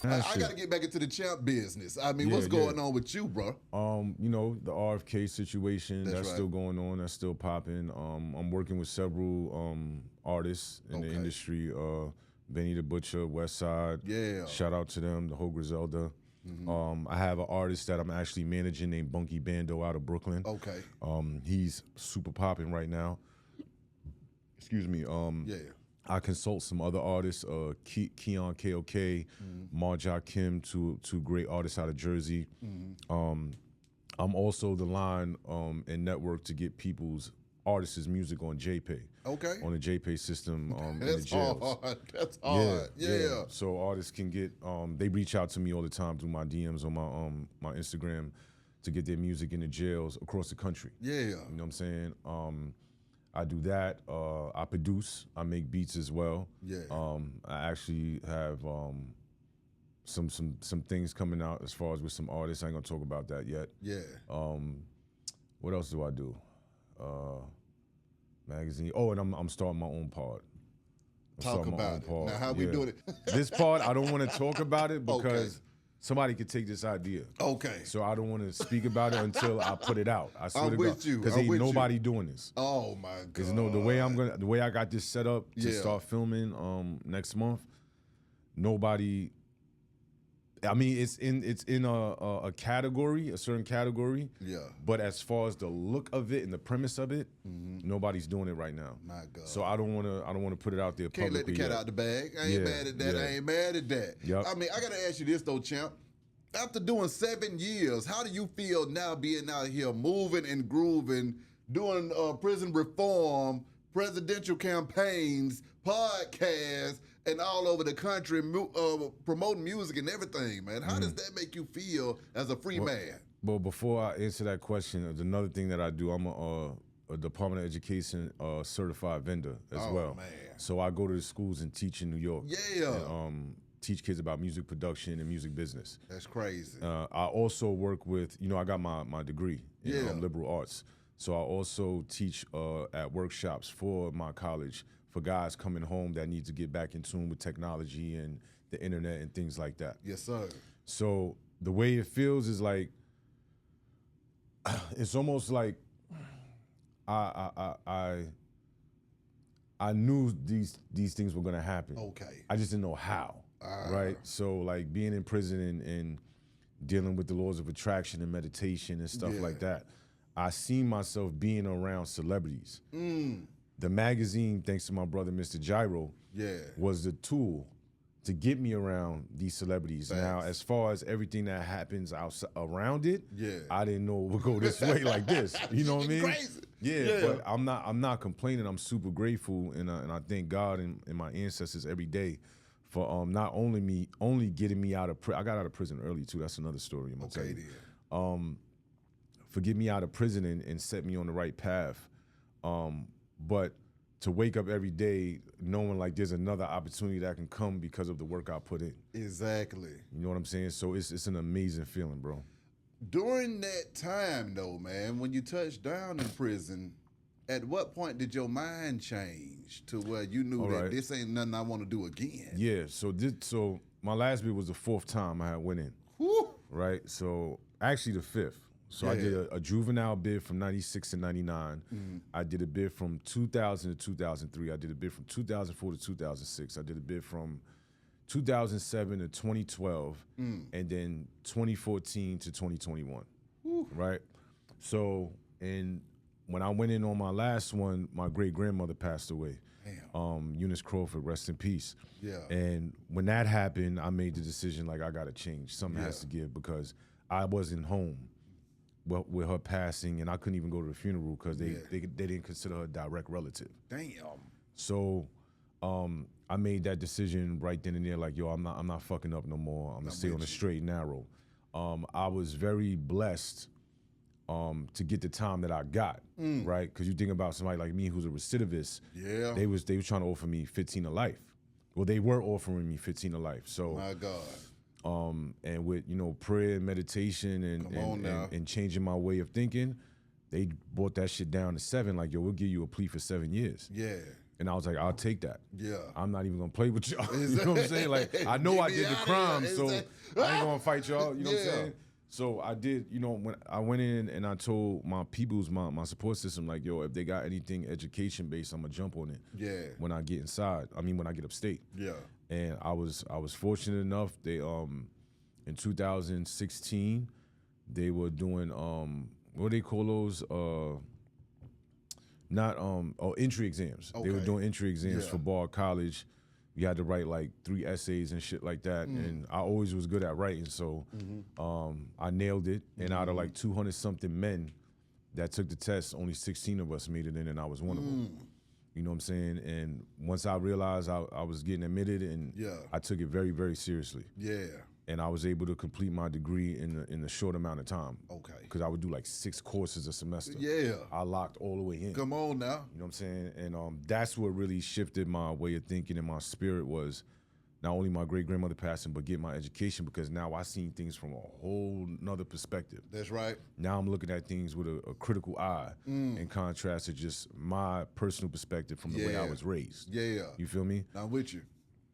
I got to get back into the champ business. I mean, Yeah, what's going on with you, bro? You know, the RFK situation, that's right. still going on, that's still popping. I'm working with several artists in the industry. Benny the Butcher, Westside. Yeah. Shout out to them, the whole Griselda. I have an artist that I'm actually managing named Bunky Bando out of Brooklyn. Okay. He's super popping right now. Excuse me. Yeah. I consult some other artists, Keon KOK, Marja Kim, two great artists out of Jersey. I'm also the line and network to get people's artists' music on JPay. Okay. On the JPay system in the That's jails. hard. That's hard. Yeah. So artists can get, they reach out to me all the time through my DMs on my Instagram to get their music in the jails across the country. Yeah. You know what I'm saying? I do that. I produce. I make beats as well. Yeah. I actually have some things coming out as far as with some artists. I ain't gonna talk about that yet. Yeah. What else do I do? Magazine. Oh, and I'm starting my own pod. Talk about it. Now, how we doing it? This part, I don't want to talk about it because somebody could take this idea. Okay. So I don't want to speak about it until I put it out. I swear I'm to with God, you. because ain't nobody doing this. Oh my God. Because the way I got this set up to start filming next month, nobody. I mean, it's in a category, a certain category. Yeah. But as far as the look of it and the premise of it, nobody's doing it right now. My God. So I don't want to put it out there Can't publicly. let the cat out the bag. I ain't mad at that. I ain't mad at that. Yep. I mean, I gotta ask you this though, champ. After doing 7 years, how do you feel now being out here moving and grooving, doing prison reform, presidential campaigns, podcasts, and all over the country, promoting music and everything, man? How does that make you feel as a free man? Well, before I answer that question, there's another thing that I do. I'm a Department of Education certified vendor as well. Man. So I go to the schools and teach in New York. Yeah. And, teach kids about music production and music business. That's crazy. I also work with, I got my degree in liberal arts. So I also teach at workshops for my college for guys coming home that need to get back in tune with technology and the internet and things like that. Yes, sir. So the way it feels is like, it's almost like I knew these things were gonna happen. Okay. I just didn't know how. Right? So like being in prison and dealing with the laws of attraction and meditation and stuff like that, I seen myself being around celebrities. The magazine, thanks to my brother, Mr. Gyro, was the tool to get me around these celebrities. Thanks. Now, as far as everything that happens around it, I didn't know it would go this way like this. You know what I mean? Crazy. Yeah, but I'm not complaining. I'm super grateful, and I thank God and my ancestors every day for not only getting me out of prison. I got out of prison early too. That's another story. I'm gonna tell you. For getting me out of prison and set me on the right path. But to wake up every day knowing like there's another opportunity that can come because of the work I put in. Exactly. You know what I'm saying? So it's an amazing feeling, bro. During that time though, man, when you touched down in prison, at what point did your mind change to where you knew that this ain't nothing I want to do again? Yeah, so my last bid was the 4th time I had went in. Whew. Right? So actually the 5th. So I did a juvenile bid from 96 to 99. I did a bid from 2000 to 2003. I did a bid from 2004 to 2006. I did a bid from 2007 to 2012, and then 2014 to 2021. Right? So, and when I went in on my last one, my great-grandmother passed away. Damn. Eunice Crawford, rest in peace. Yeah. And when that happened, I made the decision, like, I got to change. Something has to give because I wasn't home with her passing, and I couldn't even go to the funeral because they didn't consider her a direct relative. Damn. So I made that decision right then and there, like, yo, I'm not fucking up no more. I'm gonna stay on the straight and narrow. I was very blessed to get the time that I got, right? Because you think about somebody like me who's a recidivist. Yeah. They was trying to offer me 15 to life. Well, they were offering me 15 to life. So my God. And with prayer and meditation and changing my way of thinking, they brought that shit down to 7. Like, yo, we'll give you a plea for 7 years. Yeah. And I was like, I'll take that. Yeah. I'm not even gonna play with y'all. You know what I'm saying? Like, I know I did the crime, so I ain't gonna fight y'all. You know what I'm saying? So I did, you know, when I went in and I told my peoples, my support system, like, yo, if they got anything education based, I'm gonna jump on it. Yeah. When I get inside, when I get upstate. Yeah. And I was fortunate enough. They in 2016, they were doing what do they call those? Entry exams. Okay. They were doing entry exams for Bard College. You had to write like 3 essays and shit like that. And I always was good at writing, so I nailed it. And out of like 200 something men that took the test, only 16 of us made it in, and I was one of them. You know what I'm saying? And once I realized I was getting admitted, and I took it very, very seriously. Yeah. And I was able to complete my degree in a short amount of time. Okay. Because I would do like 6 courses a semester. Yeah. I locked all the way in. Come on now. You know what I'm saying? And that's what really shifted my way of thinking and my spirit, was not only my great-grandmother passing, but get my education, because now I seen things from a whole nother perspective. That's right. Now I'm looking at things with a critical eye, in contrast to just my personal perspective from the way I was raised. Yeah. You feel me? I'm with you.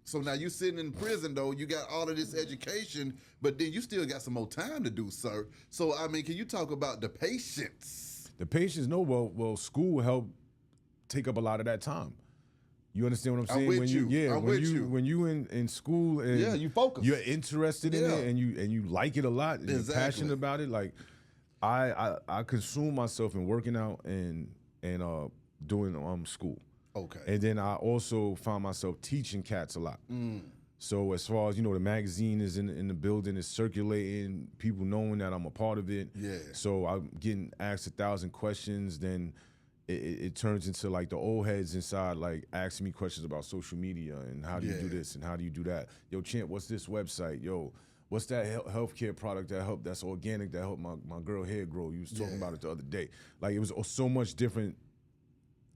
So now you sitting in prison, though, you got all of this education, but then you still got some more time to do, sir. So, I mean, can you talk about the patience? The patience, no, well, school helped take up a lot of that time. You understand what I'm saying? When you in school and you focus. You're interested in it and you like it a lot and you're passionate about it. Like I consume myself in working out and doing school. Okay. And then I also found myself teaching cats a lot. So as far as, the magazine is in the building, it's circulating, people knowing that I'm a part of it. Yeah. So I'm getting asked 1,000 questions, then it turns into like the old heads inside, like asking me questions about social media and how do you do this and how do you do that? Yo, Champ, what's this website? Yo, what's that healthcare product that's organic, that helped my girl hair grow? You was talking about it the other day. Like, it was so much different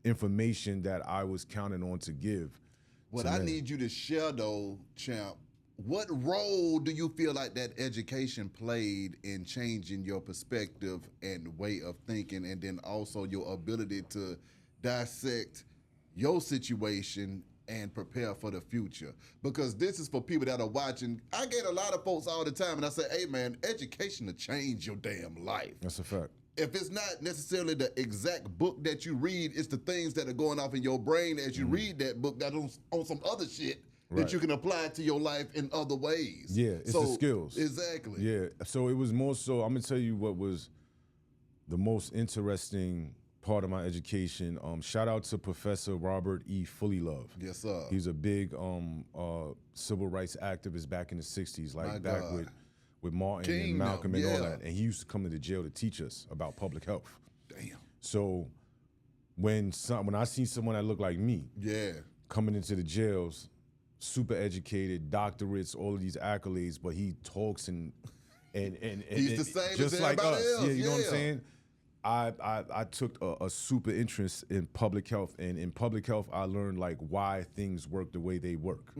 information that I was counting on to give. What I need you to share, though, Champ, what role do you feel like that education played in changing your perspective and way of thinking, and then also your ability to dissect your situation and prepare for the future? Because this is for people that are watching. I get a lot of folks all the time, and I say, hey, man, education will change your damn life. That's a fact. If it's not necessarily the exact book that you read, it's the things that are going off in your brain as you read that book that on some other shit that you can apply to your life in other ways. Yeah, it's the skills. Exactly. Yeah, so it was more so, I'm going to tell you what was the most interesting part of my education. Shout out to Professor Robert E. Fullylove. Yes, sir. He's a big civil rights activist back in the 60s, like back with Martin and Malcolm and all that. And he used to come to the jail to teach us about public health. Damn. So when I see someone that looked like me coming into the jails, super educated, doctorates, all of these accolades, but he talks and he's the same just as like us. else. Yeah, you know what I'm saying? I took a super interest in public health, and in public health I learned like why things work the way they work,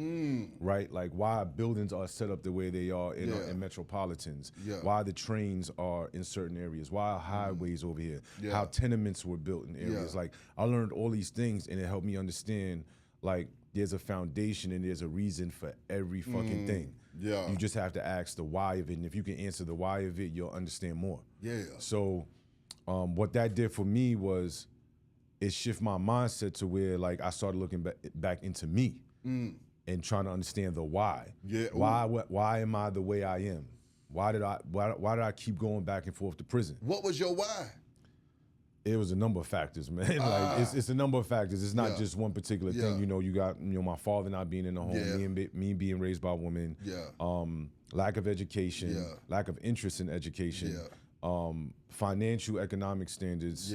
right? Like why buildings are set up the way they are in metropolitans, why the trains are in certain areas, why highways over here, how tenements were built in areas. Like I learned all these things, and it helped me understand like there's a foundation and there's a reason for every fucking thing. Yeah. You just have to ask the why of it, and if you can answer the why of it, you'll understand more. Yeah. So what that did for me was it shifted my mindset to where like I started looking back into me and trying to understand the why. Yeah. Why am I the way I am? Why did I keep going back and forth to prison? What was your why? It was a number of factors, man. Like it's a number of factors. It's not just one particular thing. You got my father not being in the home, me being raised by a woman. Lack of education, lack of interest in education. Financial economic standards,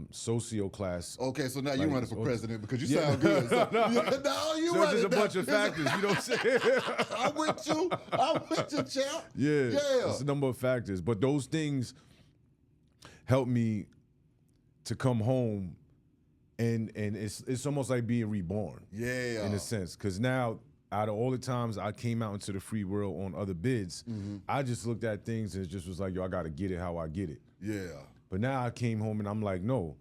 socio class. Okay, so now you're running for president because you sound good. So, there's a bunch of factors, you know what I'm saying? I'm with you, champ. Yeah, it's a number of factors, but those things help me to come home, and it's almost like being reborn. Yeah, in a sense, because now, out of all the times I came out into the free world on other bids, I just looked at things and it just was like, yo, I got to get it how I get it. Yeah. But now I came home and I'm like, no,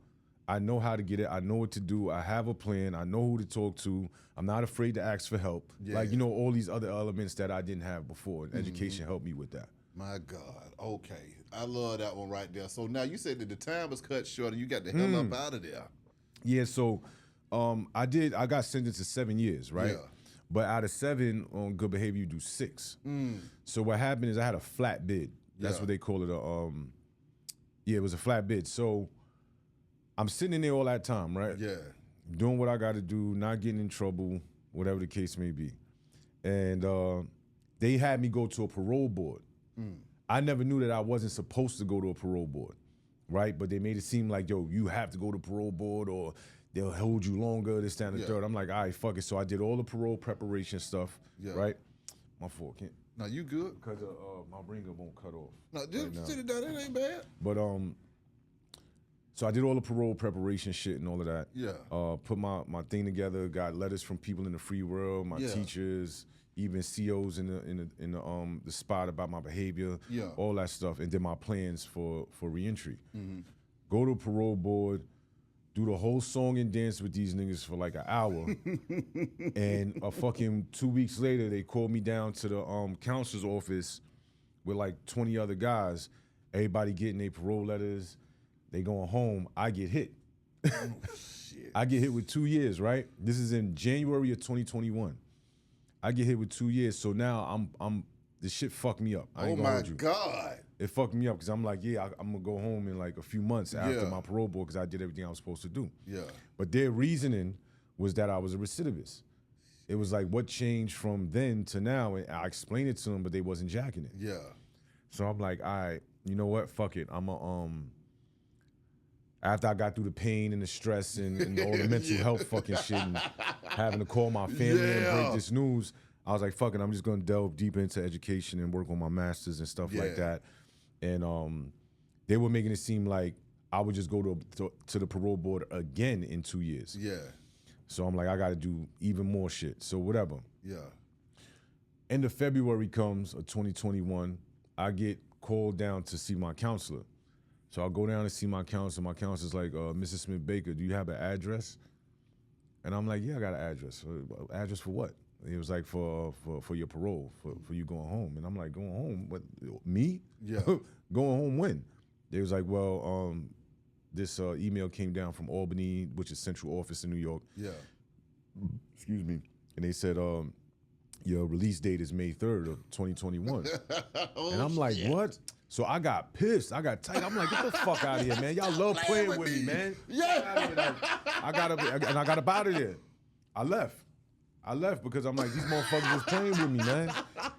I know how to get it. I know what to do. I have a plan. I know who to talk to. I'm not afraid to ask for help. Yeah. Like, you know, all these other elements that I didn't have before. Education helped me with that. My God. Okay. I love that one right there. So now you said that the time was cut short and you got the hell up out of there. Yeah, so I got sentenced to 7 years, right? Yeah. But out of 7 on good behavior, you do 6. So what happened is I had a flat bid. That's what they call it. It was a flat bid. So I'm sitting in there all that time, right? Yeah. Doing what I got to do, not getting in trouble, whatever the case may be. And they had me go to a parole board. I never knew that I wasn't supposed to go to a parole board, right? But they made it seem like, yo, you have to go to parole board or they'll hold you longer, this, that, and the third. I'm like, all right, fuck it. So I did all the parole preparation stuff, right? My fault, can't. No, you good? Because my ringer won't cut off. No, just sit it down. It ain't bad. But so I did all the parole preparation shit and all of that. Yeah. Put my thing together. Got letters from people in the free world, my teachers, even COs in the spot about my behavior. Yeah. All that stuff, and did my plans for reentry. Go to a parole board. Do the whole song and dance with these niggas for like an hour. And a fucking 2 weeks later, they called me down to the counselor's office with like 20 other guys. Everybody getting their parole letters. They going home. I get hit. Shit. I get hit with 2 years, right? This is in January of 2021. I get hit with 2 years. So now this shit fucked me up. I ain't gonna hold you. God. It fucked me up because I'm like, yeah, I'm gonna go home in like a few months after my parole board because I did everything I was supposed to do. Yeah. But their reasoning was that I was a recidivist. It was like, what changed from then to now? And I explained it to them, but they wasn't jacking it. Yeah. So I'm like, all right, you know what? Fuck it. After I got through the pain and the stress and all the mental health fucking shit and having to call my family and break this news, I was like, fuck it, I'm just gonna delve deeper into education and work on my masters and stuff like that. And they were making it seem like I would just go to the parole board again in 2 years. Yeah. So I'm like, I gotta do even more shit. So whatever. Yeah. End of February comes of 2021, I get called down to see my counselor. So I'll go down to see my counselor. My counselor's like, Mrs. Smith Baker, do you have an address? And I'm like, yeah, I got an address. Address for what? He was like, for your parole, for you going home. And I'm like, going home? What, me? Yeah. Going home when? They was like, well, this email came down from Albany, which is central office in New York. Yeah. Excuse me. And they said, your release date is May 3rd of 2021. And I'm like, what? So I got pissed. I got tight. I'm like, get the fuck out of here, man. Y'all love playing with me, man. Yeah. I got up out of there. I left because I'm like, these motherfuckers was playing with me, man.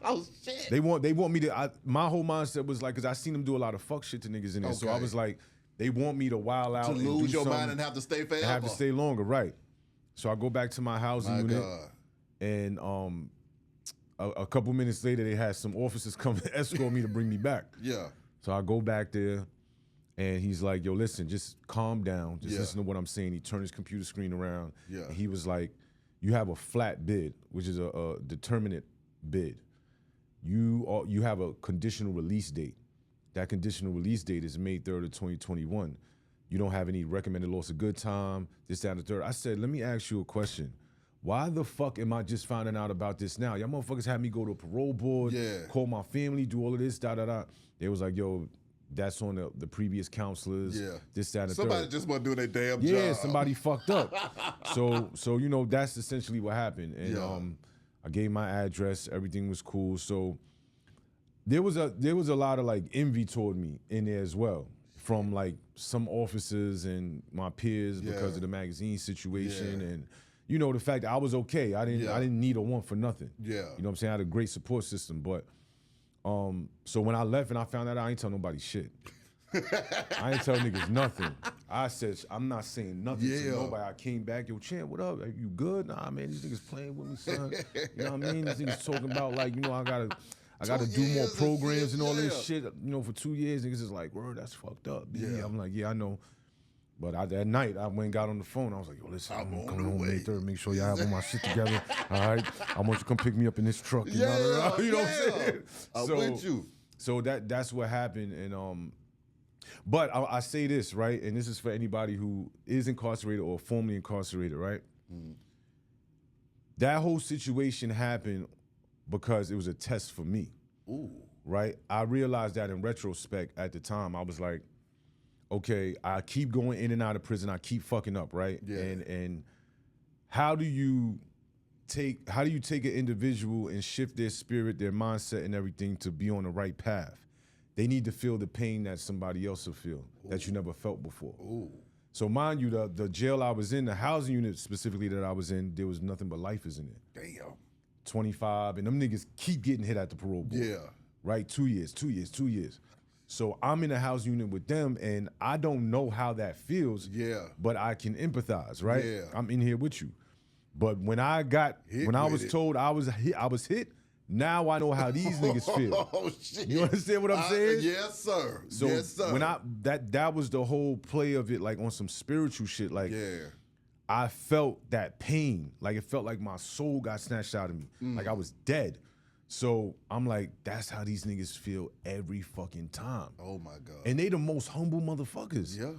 Oh shit. They want me to. My whole mindset was like, because I seen them do a lot of fuck shit to niggas in there. So I was like, they want me to wild out To and lose do your something mind and have to stay forever. and have to stay longer, right? So I go back to my housing unit, and a couple minutes later, they had some officers come and escort me to bring me back. Yeah. So I go back there, and he's like, yo, listen, just calm down. Just listen to what I'm saying. He turned his computer screen around. Yeah. And he was like, you have a flat bid, which is a determinate bid. You have a conditional release date. That conditional release date is May 3rd of 2021. You don't have any recommended loss of good time, this, that, and the third. I said, let me ask you a question. Why the fuck am I just finding out about this now? Y'all motherfuckers had me go to a parole board, call my family, do all of this, da-da-da. They was like, yo, that's on the previous counselors, this, that, and the Somebody third. just want to do their damn job. Yeah, somebody fucked up. So you know, that's essentially what happened. And I gave my address, everything was cool. So there was a lot of like envy toward me in there as well, from like some officers and my peers because of the magazine situation and you know the fact that I was okay. I didn't need a one for nothing. Yeah. You know what I'm saying? I had a great support system, but so when I left and I found out, I ain't tell nobody shit. I ain't tell niggas nothing. I said, I'm not saying nothing to nobody. I came back, yo, Champ, what up? Are you good? Nah, man, these niggas playing with me, son. You know what I mean? These niggas talking about like, you know, I gotta do more programs and all this shit. You know, for 2 years, niggas is like, word, that's fucked up. Yeah. I'm like, yeah, I know. But that night, I went and got on the phone. I was like, yo, listen, I'm coming home May 3rd. Make sure y'all have all my shit together. All right? I want you to come pick me up in this truck. You know what I'm saying? I'm with you. So that's what happened. And But I say this, right? And this is for anybody who is incarcerated or formerly incarcerated, right? That whole situation happened because it was a test for me. Ooh. Right? I realized that in retrospect at the time. I was like, okay, I keep going in and out of prison. I keep fucking up, right? Yeah. And how do you take an individual and shift their spirit, their mindset and everything to be on the right path? They need to feel the pain that somebody else will feel that you never felt before. Ooh. So mind you, the jail I was in, the housing unit specifically that I was in, there was nothing but lifers in it. Damn. 25, and them niggas keep getting hit at the parole board. Yeah. Right? 2 years. So I'm in a housing unit with them, and I don't know how that feels. Yeah. But I can empathize, right? Yeah. I'm in here with you. But when I was told I was hit, now I know how these niggas feel. Oh shit! You understand what I'm saying? Yes, sir. So yes, sir. when that was the whole play of it, like on some spiritual shit. Like I felt that pain. Like it felt like my soul got snatched out of me. Like I was dead. So I'm like, that's how these niggas feel every fucking time. Oh my God. And they the most humble motherfuckers. Yeah,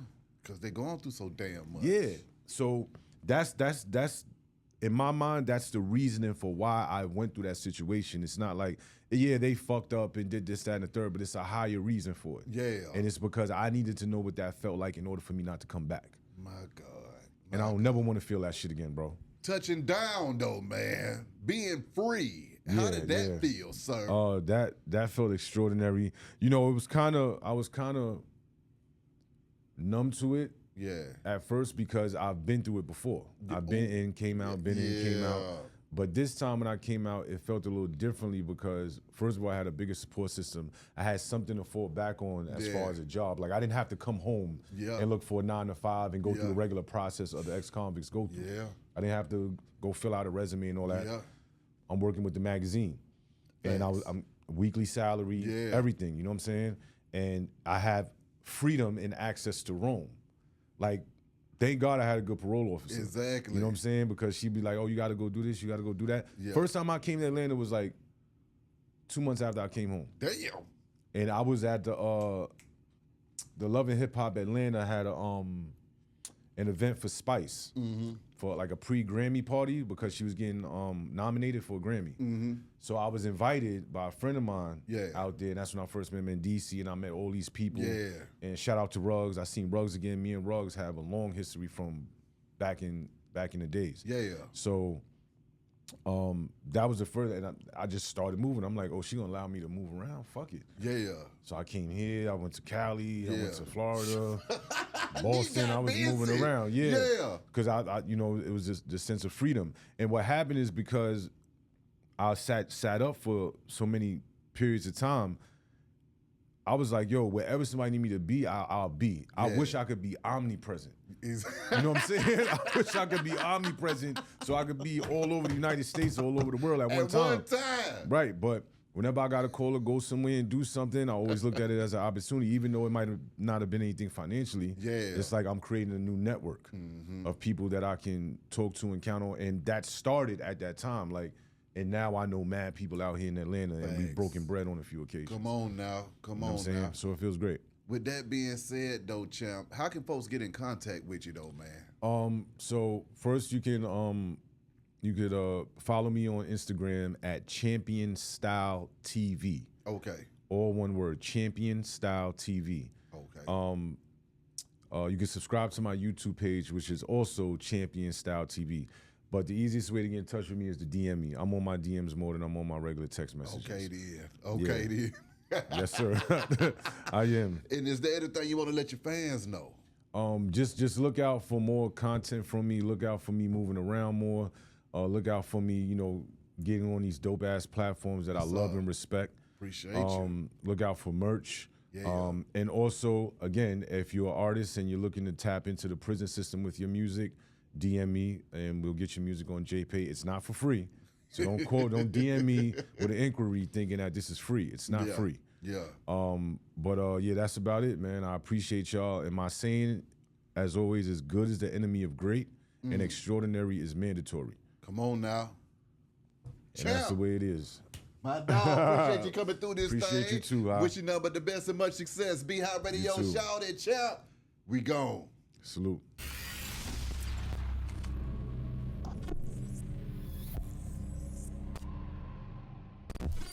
because they going through so damn much. Yeah. So that's in my mind, that's the reasoning for why I went through that situation. It's not like, yeah, they fucked up and did this, that, and the third, but it's a higher reason for it. Yeah. And it's because I needed to know what that felt like in order for me not to come back. My God. And I don't never want to feel that shit again, bro. Touching down though, man. Being free. How did that feel, sir? That felt extraordinary. You know, I was kind of numb to it. Yeah. At first because I've been through it before. I've been in, came out, been in, came out. But this time when I came out, it felt a little differently because first of all, I had a bigger support system. I had something to fall back on as far as a job. Like I didn't have to come home and look for a 9 to 5 and go through the regular process of the ex-convicts go through. Yeah. I didn't have to go fill out a resume and all that. Yeah. I'm working with the magazine. And I'm weekly salary, everything, you know what I'm saying? And I have freedom and access to roam. Like, thank God I had a good parole officer. Exactly. You know what I'm saying? Because she'd be like, oh, you got to go do this, you got to go do that. Yeah. First time I came to Atlanta was like 2 months after I came home. Damn. And I was at the Love and Hip Hop Atlanta had an event for Spice for like a pre-Grammy party because she was getting nominated for a Grammy. So I was invited by a friend of mine out there, and that's when I first met him in DC, and I met all these people. Yeah. And shout out to Ruggs. I seen Ruggs again. Me and Ruggs have a long history from back in the days. Yeah. So that was the first, and I just started moving. I'm like, oh, she gonna allow me to move around? Fuck it. Yeah. So I came here. I went to Cali. I went to Florida, Boston. I was moving around. Yeah. Because I you know, it was just the sense of freedom. And what happened is because I sat up for so many periods of time, I was like, yo, wherever somebody need me to be, I'll be. I wish I could be omnipresent. You know what I'm saying? I wish I could be omnipresent so I could be all over the United States, all over the world at one time. Right, but whenever I got a call to go somewhere and do something, I always looked at it as an opportunity, even though it might not have been anything financially. Yeah. It's like I'm creating a new network of people that I can talk to and count on, and that started at that time. Like, and now I know mad people out here in Atlanta, and we've broken bread on a few occasions. Come on now. Come on now. So it feels great. With that being said, though, champ, how can folks get in contact with you, though, man? So first you can follow me on Instagram at Champion Style TV. Okay. All one word, Champion Style TV. Okay. You can subscribe to my YouTube page, which is also Champion Style TV. But the easiest way to get in touch with me is to DM me. I'm on my DMs more than I'm on my regular text messages. Okay, then. Yes, sir. I am. And is there anything you want to let your fans know? Just look out for more content from me. Look out for me moving around more. Look out for me, you know, getting on these dope ass platforms that I love and respect. Appreciate you. Look out for merch. Yeah. And also, again, if you're an artist and you're looking to tap into the prison system with your music, DM me and we'll get your music on JPay. It's not for free. So don't DM me with an inquiry thinking that this is free. It's not free. Yeah. But that's about it, man. I appreciate y'all. And my saying, as always, is good is the enemy of great, and extraordinary is mandatory. Come on now. And that's the way it is. My dog, appreciate you coming through this thing. Appreciate you too, High. Wish you nothing but the best and much success. Be High Radio, too. shout it, champ. We gone. Salute.